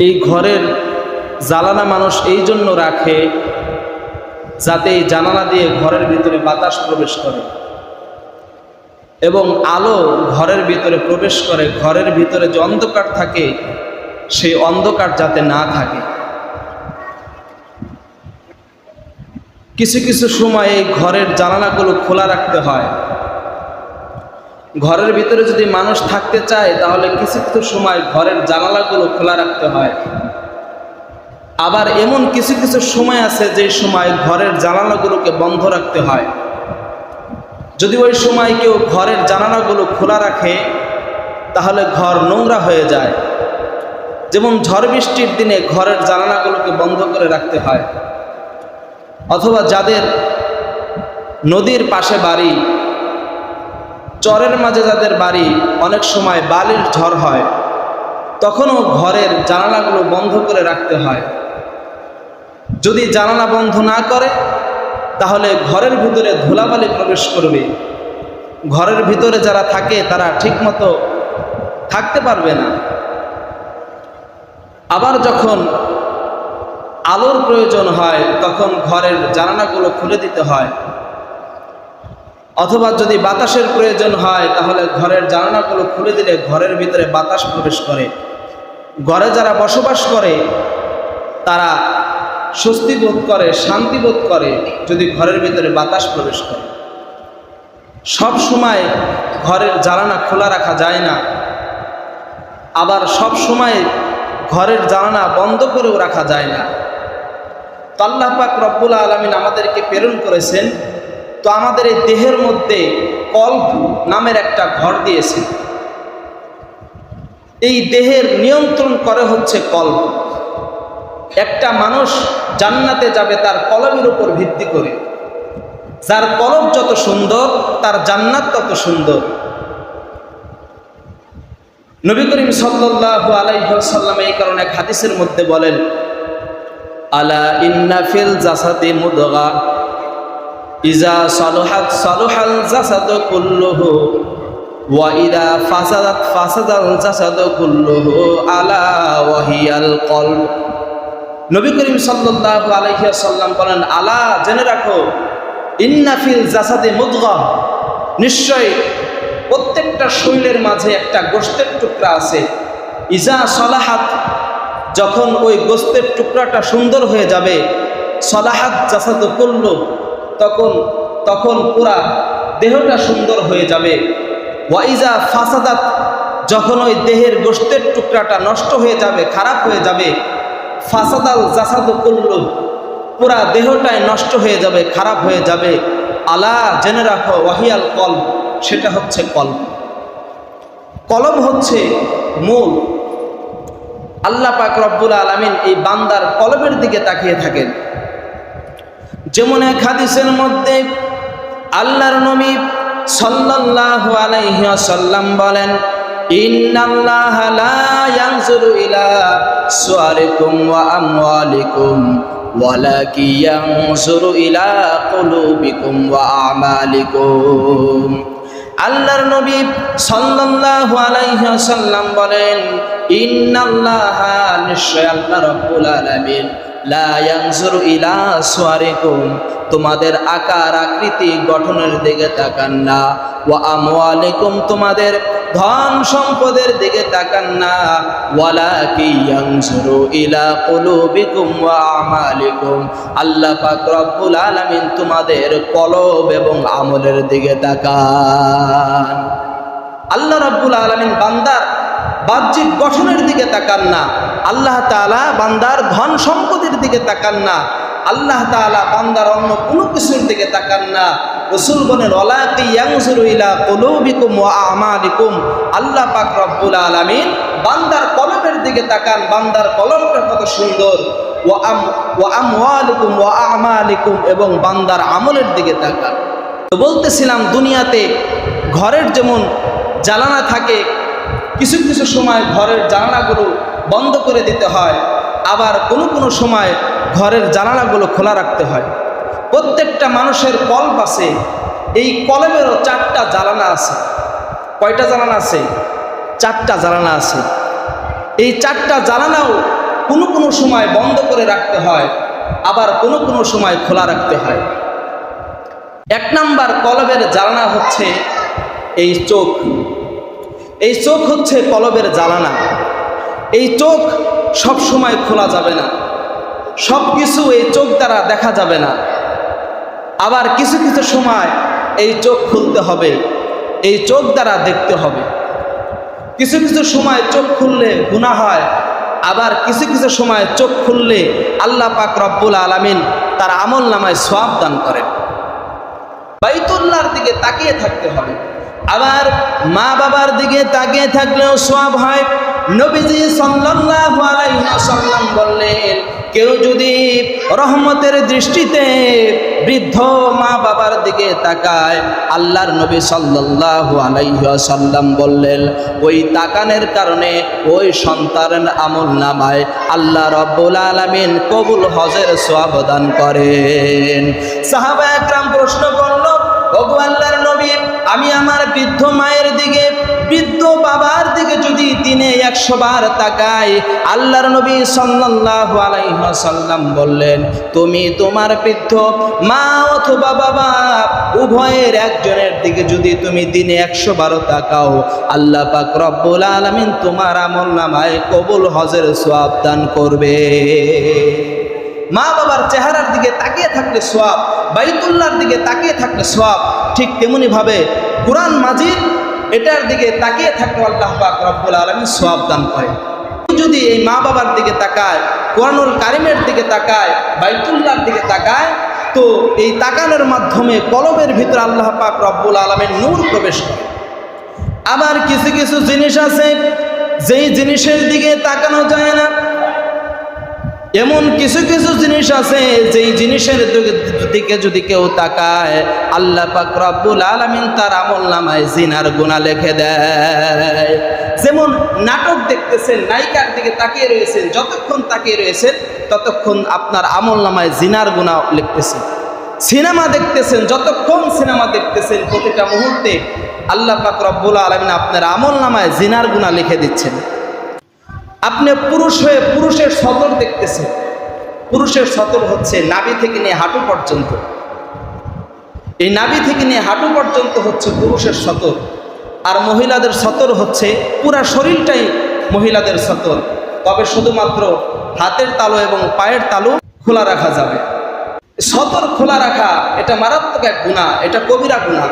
এই ঘরের জানালা মানুষ এই জন্য রাখে যাতে এই জানালা দিয়ে ঘরের ভিতরে বাতাস প্রবেশ করে এবং আলো ঘরের ভিতরে প্রবেশ করে, ঘরের ভিতরে যে অন্ধকার থাকে সেই অন্ধকার যাতে না থাকে। কিছু কিছু সময় এই ঘরের জানালাগুলো খোলা রাখতে হয়। ঘরের ভিতরে যদি মানুষ থাকতে চায় তাহলে কিছু কিছু সময় ঘরের জানালাগুলো খোলা রাখতে হয়। আবার এমন কিছু কিছু সময় আছে যে সময় ঘরের জানালাগুলোকে বন্ধ রাখতে হয়। যদি ওই সময় কেউ ঘরের জানালাগুলো খোলা রাখে তাহলে ঘর নোংরা হয়ে যায়। যেমন ঝড় বৃষ্টির দিনে ঘরের জানালাগুলোকে বন্ধ করে রাখতে হয়। অথবা যাদের নদীর পাশে বাড়ি, চরের মাঝে যাদের বাড়ি, অনেক সময় বালির ঝড় হয়, তখনও ঘরের জানালাগুলো বন্ধ করে রাখতে হয়। যদি জানালা বন্ধ না করে তাহলে ঘরের ভিতরে ধুলাবালি প্রবেশ করবে, ঘরের ভিতরে যারা থাকে তারা ঠিকমতো থাকতে পারবে না। আবার যখন আলোর প্রয়োজন হয় তখন ঘরের জানালাগুলো খুলে দিতে হয়। অথবা যদি বাতাসের প্রয়োজন হয় তাহলে ঘরের জানালাগুলো খুলে দিলে ঘরের ভিতরে বাতাস প্রবেশ করে। ঘরে যারা বসবাস করে তারা স্বস্তি বোধ করে, শান্তি বোধ করে যদি ঘরের ভিতরে বাতাস প্রবেশ করে। সব সময় ঘরের জানালা খোলা রাখা যায় না, আবার সব সময় ঘরের জানালা বন্ধ করেও রাখা যায় না। তো আল্লাহ পাক রব্বুল আলামিন আমাদেরকে প্রেরণ করেছেন, তো আমাদের এই দেহের মধ্যে কল্ব নামের একটা ঘর দিয়েছেন। এই দেহের নিয়ন্ত্রণ করে হচ্ছে কল্ব। একটা মানুষ জান্নাতে যাবে তার কলবের উপর ভিত্তি করে। যার কলব যত সুন্দর তার জান্নাত তত সুন্দর। নবী করিম সাল্লাল্লাহু আলাইহি ওয়াসাল্লাম এই কারণে এক হাদিসের মধ্যে বলেন, আলা ইন্না ফিল জাসাদি মুদগা ইজা সালুহাত সালুহাল জাসাদু কুল্লুহু ওয়া ইদা ফাসাদাত ফাসাদাল জাসাদু কুল্লুহু আলা ওয়া হিয়াল কলব। নবী করিম সাল্লাল্লাহু আলাইহি ওয়াসাল্লাম বলেন, আলা জেনে রাখো, ইন্না ফিল জাসাদি মুদগা, নিশ্চয় প্রত্যেকটা শরীরের মাঝে একটা গোশতের টুকরা আছে। ইজা সালাহাত, যখন ওই গোশতের টুকরাটা সুন্দর হয়ে যাবে, সালাহাত জাসাদু কুল্লু, তখন পুরা দেহটা সুন্দর হয়ে যাবে। ওয়া ইজা ফাসাদাত, যখন ওই দেহের গোশতের টুকরাটা নষ্ট হয়ে যাবে, খারাপ হয়ে যাবে, ফাসাদাল জাসাদু কুল্লু, পুরা দেহটাই নষ্ট হয়ে যাবে, খারাপ হয়ে যাবে। আলা জেনে রাখো, ওয়াহিয়াল কলব, সেটা হচ্ছে কলব। কলব হচ্ছে মূল। আল্লাহ পাক রব্বুল আলামিন এই বান্দার কলবের দিকে তাকিয়ে থাকেন। যেমন এক হাদিসের মধ্যে আল্লাহর নবী সাল্লাল্লাহু আলাইহি ওয়াসাল্লাম বলেন, ইন্নাল্লাহা লা ইয়ানজুরু ইলা সুওয়ারিকুম ওয়া আমওয়ালিকুম ওয়ালাকিন ইয়ানজুরু ইলা কুলুবিকুম ওয়া আমালিকুম। আল্লাহর নবী সাল্লাল্লাহু আলাইহি ওয়াসাল্লাম বলেন, ইন্নাল্লাহা, নিশ্চয় আল্লাহ রাব্বুল আলামিন, লা ইয়ানজুরু ইলা সুওয়ারিকুম, তোমাদের আকার আকৃতি গঠনের দিকে তাকান না, ওয়া আমওয়ালিকুম, তোমাদের ধন সম্পদের দিকে তাকান না, ওয়ালাকিন ইয়ানজুরু ইলা কুলুবিকুম ওয়া আমালিকুম, আল্লাহ পাক রব্বুল আলামিন তোমাদের কলব এবং আমলের দিকে তাকান। আল্লাহ রাব্বুল আলামিন বান্দার বাহ্যিক গঠনের দিকে তাকান না, আল্লাহ তাআলা বান্দার ধন সম্পদের দিকে তাকান না, আল্লাহ তাআলা বান্দার অন্য কোনো কিছুর দিকে তাকান না। রাসূল বলেন, ওয়ালাকিন ইয়ানজুরু ইলা কুলুবিকুম ওয়া আমালিকুম, আল্লাহ পাক রব্বুল আলামিন বান্দার কলবের দিকে তাকান, বান্দার কলবটা কত সুন্দর, ওয়া আমওয়ালিকুম ওয়া আমালিকুম, এবং বান্দার আমলের দিকে তাকান। তো বলতেছিলাম, দুনিয়াতে ঘরের যেমন জানালা থাকে, কিছু কিছু সময় ঘরের জানালাগুলো বন্ধ করে দিতে হয়, আবার কোনো কোনো সময় ঘরের জানালাগুলো খোলা রাখতে হয়। প্রত্যেকটা মানুষের কলব আছে, এই কলবেরও 4টা জানালা আছে। কয়টা জানালা আছে? 4টা জানালা আছে। এই 4টা জানালাও কোনো কোনো সময় বন্ধ করে রাখতে হয়, আবার কোনো কোনো সময় খোলা রাখতে হয়। এক নাম্বার কলবের জ্বালানা হচ্ছে এই চোখ। এই চোখ হচ্ছে কলবের জ্বালানা। এই চোখ সব সময় খোলা যাবে না, সব কিছু এই চোখ দ্বারা দেখা যাবে না। আবার কিছু কিছু সময় এই চোখ খুলতে হবে, এই চোখ দ্বারা দেখতে হবে। কিছু কিছু সময় চোখ খুললে গুনাহ হয়, আবার কিছু কিছু সময় চোখ খুললে আল্লাহ পাক রব্বুল আলামিন তার আমল নামায় সওয়াব দান করেন। বাইতুল্লাহর দিকে তাকিয়ে থাকতে হবে, আবার মা বাবার দিকে তাকিয়ে থাকলেও সওয়াব হয়। নবীজি সাল্লাল্লাহু আলাইহি ওয়াসাল্লাম বললেন, কেউ যদি রহমতের দৃষ্টিতে বৃদ্ধ মা বাবার দিকে তাকায়, আল্লাহর নবী সাল্লাল্লাহু আলাইহি ওয়াসাল্লাম বললেন, ওই তাকানের কারণে ওই সন্তানের আমল নামায় আল্লাহ রাব্বুল আলামিন কবুল হজের সওয়াব দান করেন। সাহাবা একরাম প্রশ্ন করল, ওগো আল্লাহর নবী, আমি আমার বৃদ্ধ মায়ের দিকে, বৃদ্ধ বাবার দিকে যদি দিনে 100 বার তাকাই, আল্লাহর নবী সাল্লাল্লাহু আলাইহি ওয়াসাল্লাম বললেন, তুমি তোমার বৃদ্ধ মা অথবা বাবা উভয়ের একজনের দিকে যদি তুমি দিনে 100 বার তাকাও, আল্লাহ পাক রব্বুল আলামিন তোমার আমলনামায় কবুল হজের সওয়াব দান করবে। মা বাবার চেহারার দিকে তাকিয়ে থাকলে সওয়াব, বাইতুল্লাহর দিকে তাকিয়ে থাকলে সওয়াব। ঠিক তেমনি ভাবে কুরআন মাজিদ এটার দিকে তাকিয়ে থাকলে আল্লাহ পাক রব্বুল আলামিন সওয়াব দান করে। যদি এই মা বাবার দিকে তাকায়, কোরআনুল কারিমের দিকে তাকায়, বাইতুল্লাহর দিকে তাকায়, তো এই তাকানোর মাধ্যমে কলবের ভিতরে আল্লাহ পাক রব্বুল আলামিন নূর প্রবেশ করে। আবার কিছু কিছু জিনিস আছে যেই জিনিসের দিকে তাকানো যায় না, এমন কিছু কিছু জিনিস আছে যেই জিনিসের দিকে যদি কেউ তাকায়, আল্লাহ পাক রব্বুল আলামিন তার আমলনামায় জিনার গুনাহ লিখে দেয়। যেমন নাটক দেখতেছেন, নায়িকার দিকে তাকিয়ে রয়েছেন, যতক্ষণ তাকিয়ে রয়েছেন ততক্ষণ আপনার আমলনামায় জিনার গুনাহ লিখতেছেন। সিনেমা দেখতেছেন, যতক্ষণ সিনেমা দেখতেছেন প্রতিটা মুহূর্তে আল্লাহ পাক রব্বুল আলামিন আপনার আমলনামায় জিনার গুনাহ লিখে দিচ্ছেন। আপনি পুরুষ হয়ে পুরুষের সতর দেখতেছেন, পুরুষের সতর হচ্ছে নাভি থেকে নিয়ে হাঁটু পর্যন্ত। এই নাভি থেকে নিয়ে হাঁটু পর্যন্ত হচ্ছে পুরুষের সতর, আর মহিলাদের সতর হচ্ছে পুরা শরীরটাই মহিলাদের সতর। তবে শুধুমাত্র হাতের তালু এবং পায়ের তালু খোলা রাখা যাবে। সতর খোলা রাখা এটা মারাত্মক এক গুনাহ, এটা কবিরা গুনাহ।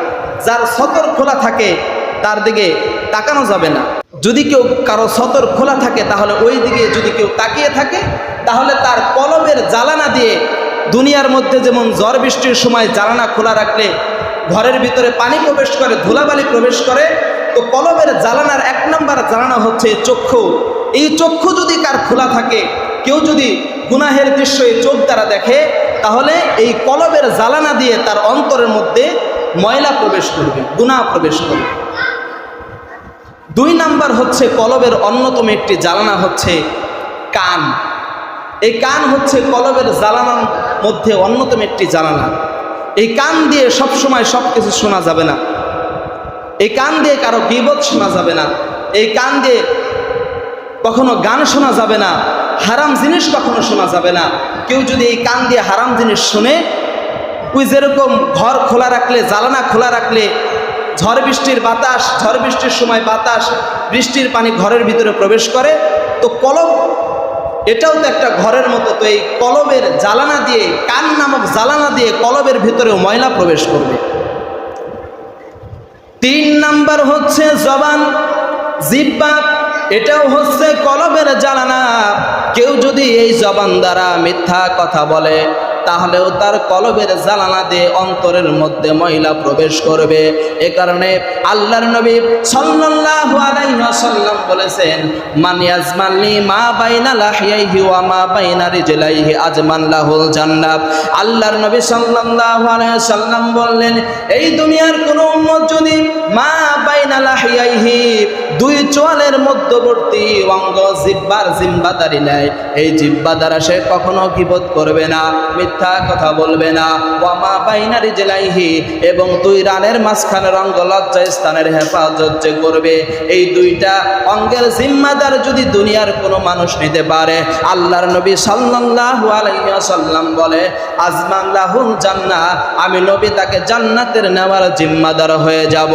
যার সতর খোলা থাকে তার দিকে তাকানো যাবে না। যদি কেউ কারো সতর খোলা থাকে তাহলে ওই দিকে যদি কেউ তাকিয়ে থাকে, তাহলে তার কলবের জ্বালানা দিয়ে, দুনিয়ার মধ্যে যেমন ঝড় বৃষ্টির সময় জ্বালানা খোলা রাখলে ঘরের ভিতরে পানি প্রবেশ করে, ধুলাবালি প্রবেশ করে, তো কলবের জ্বালানার 1 নম্বর জ্বালানা হচ্ছে চক্ষু। এই চক্ষু যদি কার খোলা থাকে, কেউ যদি গুনাহের দৃশ্য এই চোখ দ্বারা দেখে, তাহলে এই কলবের জ্বালানা দিয়ে তার অন্তরের মধ্যে ময়লা প্রবেশ করবে, গুনাহ প্রবেশ করবে। 2 নাম্বার হচ্ছে কলবের অন্যতম একটি জ্বালানা হচ্ছে কান। এই কান হচ্ছে কলবের জ্বালানার মধ্যে অন্যতম একটি জ্বালানা। এই কান দিয়ে সব সময় সব কিছু শোনা যাবে না, এই কান দিয়ে কারো গীবত শোনা যাবে না, এই কান দিয়ে কখনো গান শোনা যাবে না, হারাম জিনিস কখনো শোনা যাবে না। কেউ যদি এই কান দিয়ে হারাম জিনিস শুনে, ওই যেরকম ঘর খোলা রাখলে, জ্বালানা খোলা রাখলে ঝড় বৃষ্টির বাতাস, ঝড় বৃষ্টির সময় বাতাস, বৃষ্টির পানি ঘরের ভিতরে প্রবেশ করে, তো কলব এটাও তো একটা ঘরের মতো। তো এই কলবের জ্বালানা দিয়ে, কান নামক জ্বালানা দিয়ে কলবের ভিতরেও ময়লা প্রবেশ করবে। 3 নাম্বার হচ্ছে জবান, জিহ্বা, এটাও হচ্ছে কলবের জ্বালানা। কেউ যদি এই জবান দ্বারা মিথ্যা কথা বলে, তাহলেও তার কলবের জ্বালানা দিয়ে অন্তরের মধ্যে ময়লা প্রবেশ করবে। এ কারণে আল্লাহর নবী সাল্লাল্লাহু আলাইহি ওয়াসাল্লাম বলেছেন, মান ইয়াজমাননি মা বাইনা লাহিয়াইহি ওয়া মা বাইনা রিজলাইহি আজমান লাহুল জান্নাত। আল্লাহর নবী সাল্লাল্লাহু আলাইহি ওয়াসাল্লাম বললেন, এই দুনিয়ার কোন উম্মত যদি মা বাইনা লাহিয়াইহি, দুই চোয়ালের মধ্যবর্তী অঙ্গ জিহ্বার জিম্মাদারি নেয়। এই জিহ্বা দ্বারা সে কখনো গীবত করবে না, মিথ্যা কথা বলবে না। ওয়ামা বাইনা রিজলাইহি, এবং দুই রানের মাঝখানের অঙ্গ লজ্জা স্থানের হেফাজত যে করবে। এই দুইটা অঙ্গের জিম্মাদার যদি দুনিয়ার কোনো মানুষ নিতে পারে, আল্লাহর নবী সাল্লাল্লাহু আলাইহি ওয়াসাল্লাম বলে আজমান লাহুল জান্নাহ, আমি নবী তাকে জান্নাতের নেওয়ার জিম্মাদার হয়ে যাব।